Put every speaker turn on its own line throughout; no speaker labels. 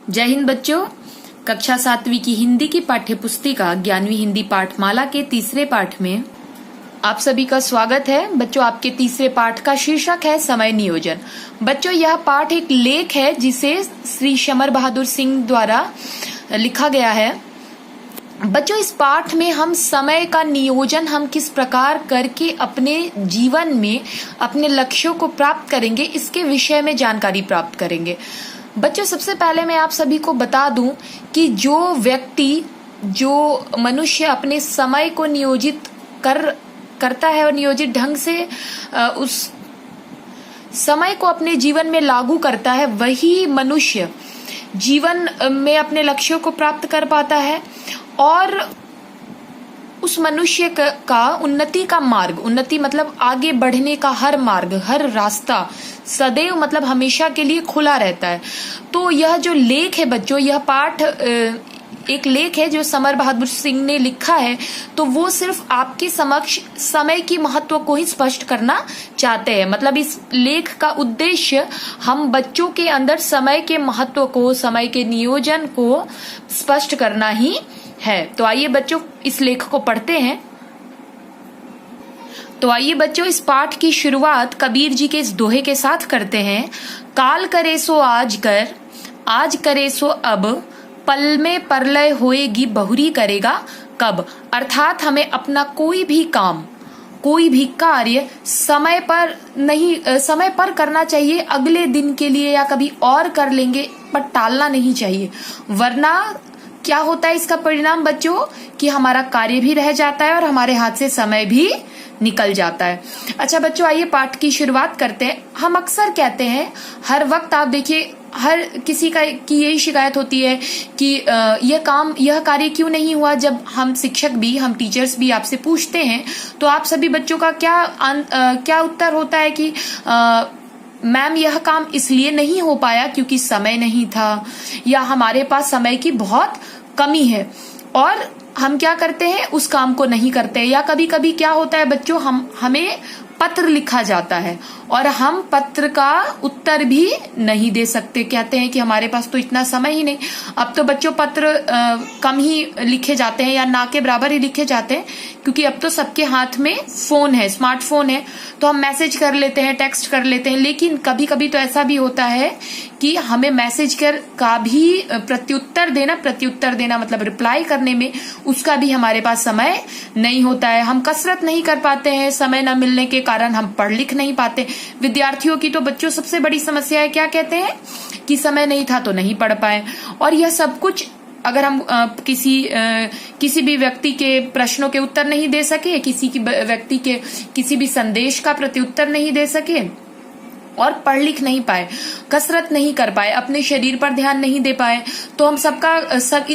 जय हिंद बच्चों। कक्षा 7वीं की हिंदी की पाठ्य पुस्तिका 11वीं हिंदी पाठमाला के तीसरे पाठ में आप सभी का स्वागत है। बच्चों, आपके तीसरे पाठ का शीर्षक है समय नियोजन। बच्चों, यह पाठ एक लेख है जिसे श्री समर बहादुर सिंह द्वारा लिखा गया है। बच्चों, इस पाठ में हम समय का नियोजन हम किस प्रकार करके अपने जीवन में अपने लक्ष्यों को प्राप्त करेंगे, इसके विषय में जानकारी प्राप्त करेंगे। बच्चों, सबसे पहले मैं आप सभी को बता दूं कि जो मनुष्य अपने समय को नियोजित करता है और नियोजित ढंग से उस समय को अपने जीवन में लागू करता है, वही मनुष्य जीवन में अपने लक्ष्यों को प्राप्त कर पाता है और उस मनुष्य का उन्नति का मार्ग, उन्नति मतलब आगे बढ़ने का हर मार्ग, हर रास्ता सदैव मतलब हमेशा के लिए खुला रहता है। तो यह जो लेख है बच्चों, यह पाठ एक लेख है जो समर बहादुर सिंह ने लिखा है। तो वो सिर्फ आपके समक्ष समय की महत्व को ही स्पष्ट करना चाहते हैं। मतलब इस लेख का उद्देश्य हम बच्चों के अंदर समय के महत्व को, समय के नियोजन को स्पष्ट करना ही है। तो आइए बच्चों इस लेख को पढ़ते हैं। तो आइए बच्चों इस पाठ की शुरुआत कबीर जी के इस दोहे के साथ करते हैं। काल करे सो आज कर, आज करे सो अब, पल में परलय होएगी बहुरी करेगा कब। अर्थात हमें अपना कोई भी काम, कोई भी कार्य समय पर करना चाहिए, अगले दिन के लिए या कभी और कर लेंगे, पर टालना नहीं चाहिए। वरना क्या होता है इसका परिणाम बच्चों, कि हमारा कार्य भी रह जाता है और हमारे हाथ से समय भी निकल जाता है। अच्छा बच्चों, आइए पाठ की शुरुआत करते हैं। हम अक्सर कहते हैं, हर वक्त आप देखिए हर किसी की यही शिकायत होती है कि यह कार्य क्यों नहीं हुआ। जब हम शिक्षक भी, हम टीचर्स भी आपसे पूछते हैं तो आप सभी बच्चों का क्या उत्तर होता है कि मैम यह काम इसलिए नहीं हो पाया क्योंकि समय नहीं था, या हमारे पास समय की बहुत कमी है। और हम क्या करते हैं, उस काम को नहीं करते। या कभी कभी क्या होता है बच्चों, हमें पत्र लिखा जाता है और हम पत्र का उत्तर भी नहीं दे सकते। कहते हैं कि हमारे पास तो इतना समय ही नहीं। अब तो बच्चों पत्र कम ही लिखे जाते हैं या ना के बराबर ही लिखे जाते हैं, क्योंकि अब तो सबके हाथ में फोन है, स्मार्टफोन है, तो हम मैसेज कर लेते हैं, टेक्स्ट कर लेते हैं। लेकिन कभी कभी तो ऐसा भी होता है कि हमें मैसेज का भी प्रत्युत्तर देना मतलब रिप्लाई करने में, उसका भी हमारे पास समय नहीं होता है। हम कसरत नहीं कर पाते हैं, समय न मिलने के कारण हम पढ़ लिख नहीं पाते। विद्यार्थियों की तो बच्चों सबसे बड़ी समस्या है, क्या कहते हैं कि समय नहीं था तो नहीं पढ़ पाए। और यह सब कुछ अगर हम किसी भी व्यक्ति के प्रश्नों के उत्तर नहीं दे सके, व्यक्ति के किसी भी संदेश का प्रत्युत्तर नहीं दे सके और पढ़ लिख नहीं पाए, कसरत नहीं कर पाए, अपने शरीर पर ध्यान नहीं दे पाए, तो हम इन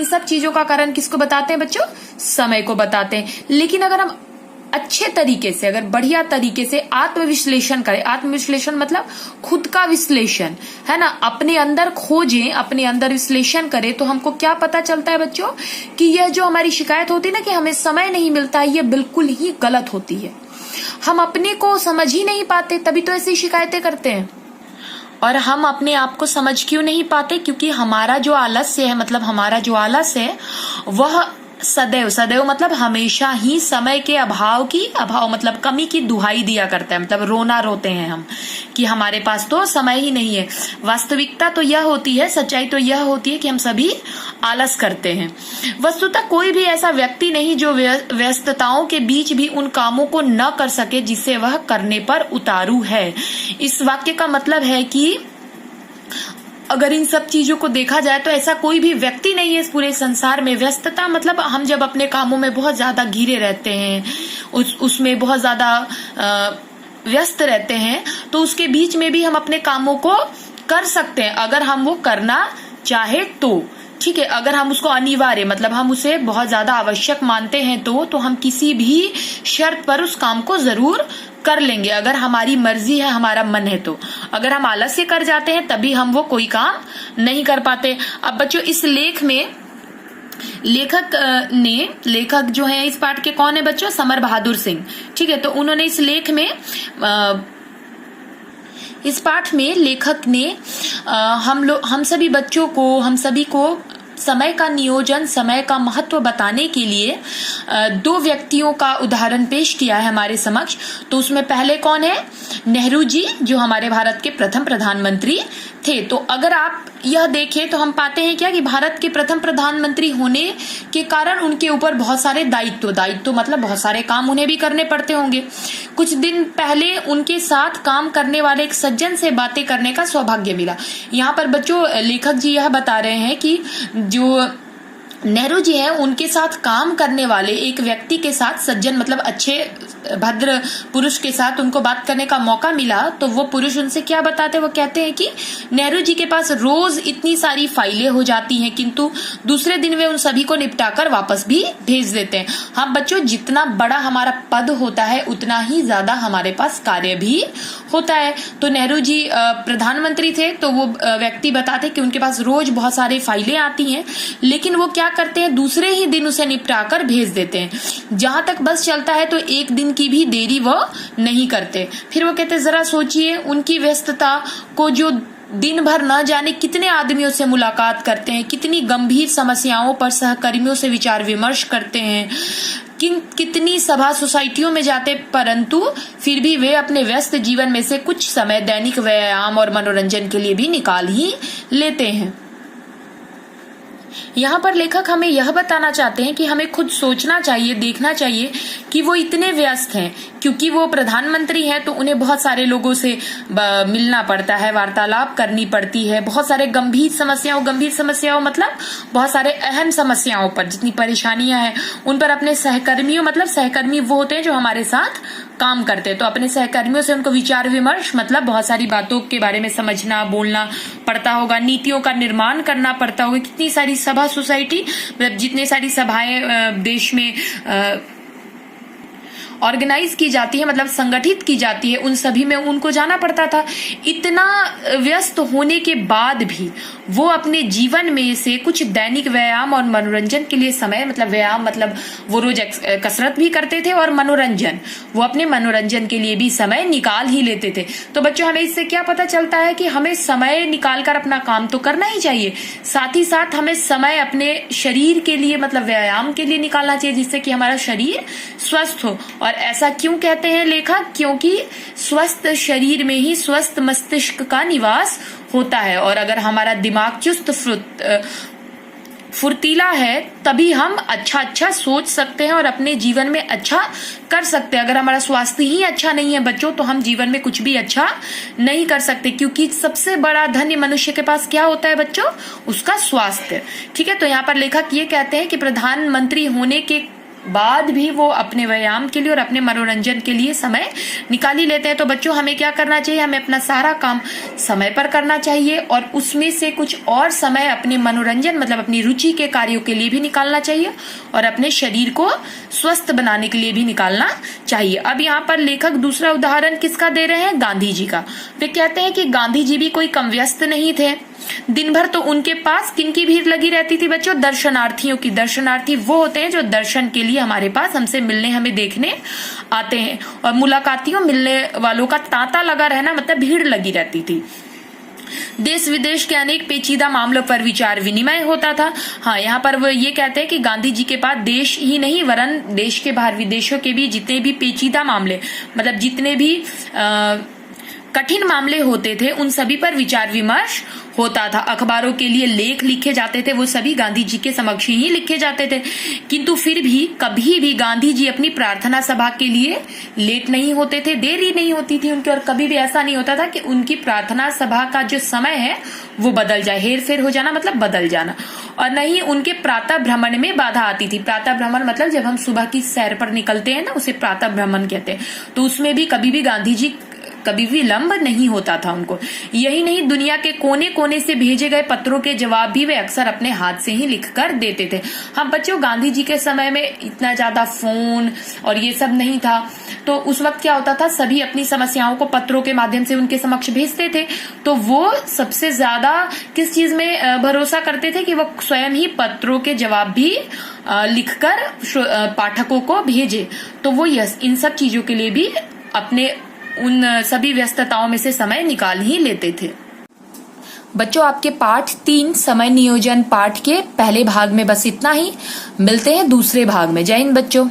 सब चीजों का कारण किसको बताते हैं बच्चों? समय को बताते हैं। लेकिन अगर हम अच्छे तरीके से, अगर बढ़िया तरीके से आत्मविश्लेषण करें, आत्मविश्लेषण मतलब खुद का विश्लेषण है ना, अपने अंदर खोजें, अपने अंदर विश्लेषण करें, तो हमको क्या पता चलता है बच्चों कि यह जो हमारी शिकायत होती है ना कि हमें समय नहीं मिलता है, यह बिल्कुल ही गलत होती है। हम अपने को समझ ही नहीं पाते, तभी तो ऐसी शिकायतें करते हैं। और हम अपने आप को समझ क्यों नहीं पाते? क्योंकि हमारा जो आलस्य है वह सदैव मतलब हमेशा ही समय के अभाव मतलब कमी की दुहाई दिया करता है। मतलब रोते हैं हम कि हमारे पास तो समय ही नहीं है। वास्तविकता तो यह होती है, सच्चाई तो यह होती है कि हम सभी आलस करते हैं। वस्तुतः कोई भी ऐसा व्यक्ति नहीं जो व्यस्तताओं के बीच भी उन कामों को न कर सके जिसे वह करने पर उतारू है। इस वाक्य का मतलब है कि अगर इन सब चीजों को देखा जाए तो ऐसा कोई भी व्यक्ति नहीं है इस पूरे संसार में। व्यस्तता मतलब हम जब अपने कामों में बहुत ज्यादा घिरे रहते हैं, उसमें बहुत ज्यादा व्यस्त रहते हैं, तो उसके बीच में भी हम अपने कामों को कर सकते हैं अगर हम वो करना चाहे तो। ठीक है, अगर हम उसको अनिवार्य मतलब हम उसे बहुत ज्यादा आवश्यक मानते हैं तो हम किसी भी शर्त पर उस काम को जरूर कर लेंगे, अगर हमारी मर्जी है, हमारा मन है तो। अगर हम आलस्य कर जाते हैं तभी हम वो कोई काम नहीं कर पाते। अब बच्चों इस लेख में लेखक जो है इस पाठ के कौन है बच्चों? समर बहादुर सिंह। ठीक है, तो उन्होंने इस लेख में इस पाठ में लेखक ने हम सभी बच्चों को, हम सभी को समय का नियोजन, समय का महत्व बताने के लिए दो व्यक्तियों का उदाहरण पेश किया है हमारे समक्ष। तो उसमें पहले कौन है? नेहरू जी, जो हमारे भारत के प्रथम प्रधानमंत्री थे। तो अगर आप यह देखें तो हम पाते हैं क्या कि भारत के प्रथम प्रधानमंत्री होने के कारण उनके ऊपर बहुत सारे दायित्व मतलब बहुत सारे काम उन्हें भी करने पड़ते होंगे। कुछ दिन पहले उनके साथ काम करने वाले एक सज्जन से बातें करने का सौभाग्य मिला। यहाँ पर बच्चों लेखक जी यह बता रहे हैं कि जो नेहरू जी हैं उनके साथ काम करने वाले एक व्यक्ति के साथ, सज्जन मतलब अच्छे भद्र पुरुष के साथ उनको बात करने का मौका मिला। तो वो पुरुष उनसे क्या बताते हैं? वो कहते हैं कि नेहरू जी के पास रोज इतनी सारी फाइलें हो जाती हैं, किंतु दूसरे दिन वे उन सभी को निपटाकर वापस भी भेज देते हैं। हाँ बच्चों, जितना बड़ा हमारा पद होता है उतना ही ज्यादा हमारे पास कार्य भी होता है। तो नेहरू जी प्रधानमंत्री थे, तो वो व्यक्ति बताते कि उनके पास रोज बहुत सारी फाइलें आती हैं, लेकिन वो क्या करते हैं? दूसरे ही दिन उसे निपटाकर भेज देते हैं। जहां तक बस चलता है तो एक दिन की भी देरी वो नहीं करते। फिर वो कहते जरा सोचिए उनकी व्यस्तता को, जो दिन भर न जाने कितने आदमियों से मुलाकात करते हैं, कितनी गंभीर समस्याओं पर सहकर्मियों से विचार विमर्श करते हैं, कितनी सभा सोसाइटियों में जाते, परंतु फिर भी वे अपने व्यस्त जीवन में से कुछ समय दैनिक व्यायाम और मनोरंजन के लिए भी निकाल ही लेते हैं। यहाँ पर लेखक हमें यह बताना चाहते हैं कि हमें खुद सोचना चाहिए, देखना चाहिए कि वो इतने व्यस्त हैं, क्योंकि वो प्रधानमंत्री हैं तो उन्हें बहुत सारे लोगों से मिलना पड़ता है, वार्तालाप करनी पड़ती है, बहुत सारे गंभीर समस्याओं मतलब बहुत सारे अहम समस्याओं पर, जितनी परेशानियां हैं उन पर अपने सहकर्मियों, मतलब सहकर्मी वो होते हैं जो हमारे साथ काम करते हैं, तो अपने सहकर्मियों से उनको विचार विमर्श मतलब बहुत सारी बातों के बारे में समझना, बोलना पड़ता होगा, नीतियों का निर्माण करना पड़ता होगा। कितनी सारी सभा सोसाइटी, मतलब जितनी सारी सभाएं देश में ऑर्गेनाइज की जाती है, मतलब संगठित की जाती है, उन सभी में उनको जाना पड़ता था। इतना व्यस्त होने के बाद भी वो अपने जीवन में से कुछ दैनिक व्यायाम और मनोरंजन के लिए समय, मतलब व्यायाम मतलब वो रोज कसरत भी करते थे, और मनोरंजन, वो अपने मनोरंजन के लिए भी समय निकाल ही लेते थे। तो बच्चों हमें इससे क्या पता चलता है कि हमें समय निकालकर अपना काम तो करना ही चाहिए, साथ ही साथ हमें समय अपने शरीर के लिए, मतलब व्यायाम के लिए निकालना चाहिए, जिससे कि हमारा शरीर स्वस्थ हो। और ऐसा क्यों कहते हैं लेखक? क्योंकि स्वस्थ शरीर में ही स्वस्थ मस्तिष्क का निवास होता है, और अगर हमारा दिमाग चुस्त फुर्तीला है तभी हम अच्छा सोच सकते हैं और अपने जीवन में अच्छा कर सकते हैं। अगर हमारा स्वास्थ्य ही अच्छा नहीं है बच्चों, तो हम जीवन में कुछ भी अच्छा नहीं कर सकते, क्योंकि सबसे बड़ा धन मनुष्य के पास क्या होता है बच्चों? उसका स्वास्थ्य। ठीक है, तो यहाँ पर लेखक ये कहते हैं कि प्रधानमंत्री होने के बाद भी वो अपने व्यायाम के लिए और अपने मनोरंजन के लिए समय निकाल ही लेते हैं। तो बच्चों हमें क्या करना चाहिए? हमें अपना सारा काम समय पर करना चाहिए, और उसमें से कुछ और समय अपने मनोरंजन मतलब अपनी रुचि के कार्यों के लिए भी निकालना चाहिए, और अपने शरीर को स्वस्थ बनाने के लिए भी निकालना चाहिए। अब यहाँ पर लेखक दूसरा उदाहरण किसका दे रहे हैं? गांधी जी का। वे कहते हैं कि गांधी जी भी कोई कम व्यस्त नहीं थे। दिन भर तो उनके पास किनकी भीड़ लगी रहती थी बच्चों? दर्शनार्थियों की। दर्शनार्थी वो होते हैं जो दर्शन के लिए हमारे पास हमसे मिलने, हमें देखने आते हैं, और मुलाकातियों, मिलने वालों का तांता लगा रहना मतलब भीड़ लगी रहती थी। देश विदेश के अनेक पेचीदा मामलों पर विचार विनिमय होता था। हाँ, यहाँ पर वो ये कहते हैं कि गांधी जी के पास देश ही नहीं वरन देश के बाहर विदेशों के भी जितने भी पेचीदा मामले, मतलब जितने भी कठिन मामले होते थे, उन सभी पर विचार विमर्श होता था। अखबारों के लिए लेख लिखे जाते थे, वो सभी गांधी जी के समक्ष ही लिखे जाते थे, किंतु फिर भी कभी भी गांधी जी अपनी प्रार्थना सभा के लिए लेट नहीं होते थे, देरी नहीं होती थी उनकी, और कभी भी ऐसा नहीं होता था कि उनकी प्रार्थना सभा का जो समय है वो बदल जाए, हेर फेर हो जाना मतलब बदल जाना। और न ही उनके प्रातः भ्रमण में बाधा आती थी। प्रातः भ्रमण मतलब जब हम सुबह की सैर पर निकलते हैं ना, उसे प्रातः भ्रमण कहते हैं। तो उसमें भी कभी भी गांधी जी कभी भी विलंब नहीं होता था उनको। यही नहीं, दुनिया के कोने कोने से भेजे गए पत्रों के जवाब भी वे अक्सर अपने हाथ से ही लिखकर देते थे। हम बच्चों, गांधी जी के समय में इतना ज्यादा फोन और ये सब नहीं था, तो उस वक्त क्या होता था, सभी अपनी समस्याओं को पत्रों के माध्यम से उनके समक्ष भेजते थे। तो वो सबसे ज्यादा किस चीज में भरोसा करते थे कि वो स्वयं ही पत्रों के जवाब भी लिखकर पाठकों को भेजे। तो वो इन सब चीजों के लिए भी अपने उन सभी व्यस्तताओं में से समय निकाल ही लेते थे। बच्चों, आपके पाठ 3 समय नियोजन पाठ के पहले भाग में बस इतना ही। मिलते हैं दूसरे भाग में। जय हिंद बच्चों।